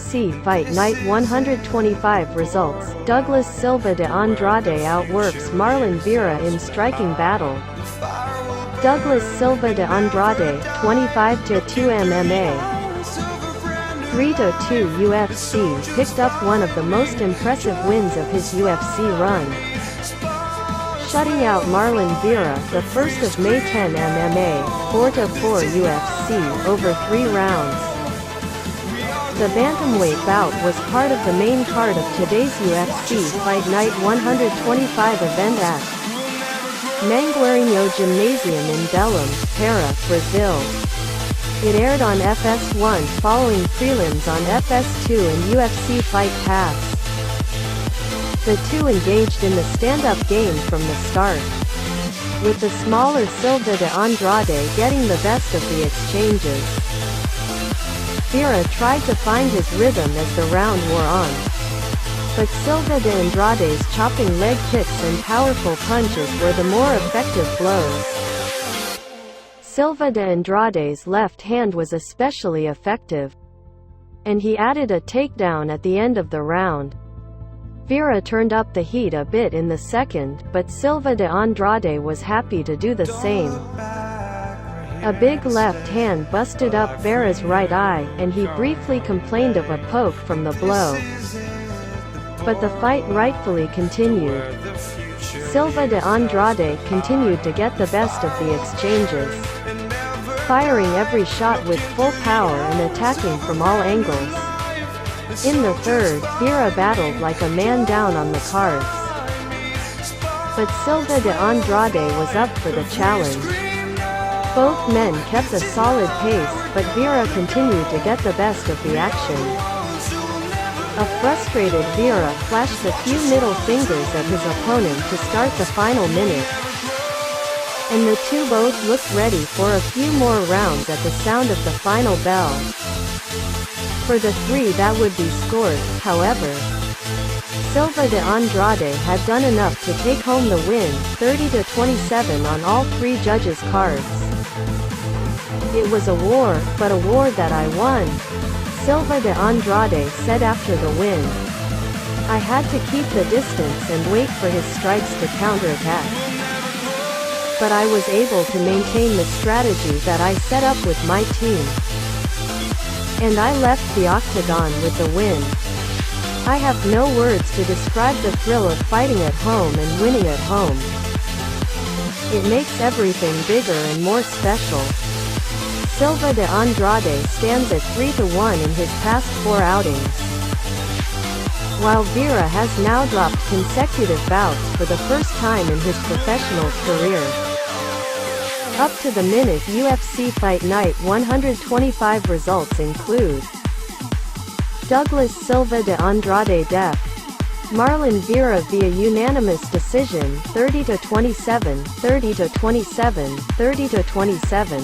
UFC Fight Night 125 results. Douglas Silva de Andrade outworks Marlon Vera in striking battle. Douglas Silva de Andrade, 25-2 MMA, 3-2 UFC, picked up one of the most impressive wins of his UFC run, shutting out Marlon Vera, the first of May 10 MMA, 4-4 UFC, over 3 rounds. The bantamweight bout was part of the main card of today's UFC Fight Night 125 event at Mangueirinho Gymnasium in Belem, Pará, Brazil. It aired on FS1 following prelims on FS2 and UFC Fight Pass. The two engaged in the stand-up game from the start, with the smaller Silva de Andrade getting the best of the exchanges. Vera tried to find his rhythm as the round wore on, but Silva de Andrade's chopping leg kicks and powerful punches were the more effective blows. Silva de Andrade's left hand was especially effective, and he added a takedown at the end of the round. Vera turned up the heat a bit in the second, but Silva de Andrade was happy to do the same. A big left hand busted up Vera's right eye, and he briefly complained of a poke from the blow. But the fight rightfully continued. Silva de Andrade continued to get the best of the exchanges, firing every shot with full power and attacking from all angles. In the third, Vera battled like a man down on the cards, but Silva de Andrade was up for the challenge. Both men kept a solid pace, but Vera continued to get the best of the action. A frustrated Vera flashed a few middle fingers at his opponent to start the final minute, and the two both looked ready for a few more rounds at the sound of the final bell. For the 3 that would be scored, however, Silva de Andrade had done enough to take home the win, 30-27 on all 3 judges' cards. "It was a war, but a war that I won," Silva de Andrade said after the win. "I had to keep the distance and wait for his strikes to counterattack, but I was able to maintain the strategy that I set up with my team, and I left the octagon with the win. I have no words to describe the thrill of fighting at home and winning at home. It makes everything bigger and more special." Silva de Andrade stands at 3-1 in his past 4 outings, while Vera has now dropped consecutive bouts for the first time in his professional career. Up to the minute UFC Fight Night 125 results include: Douglas Silva de Andrade def. Marlon Vera via unanimous decision, 30-27, 30-27, 30-27.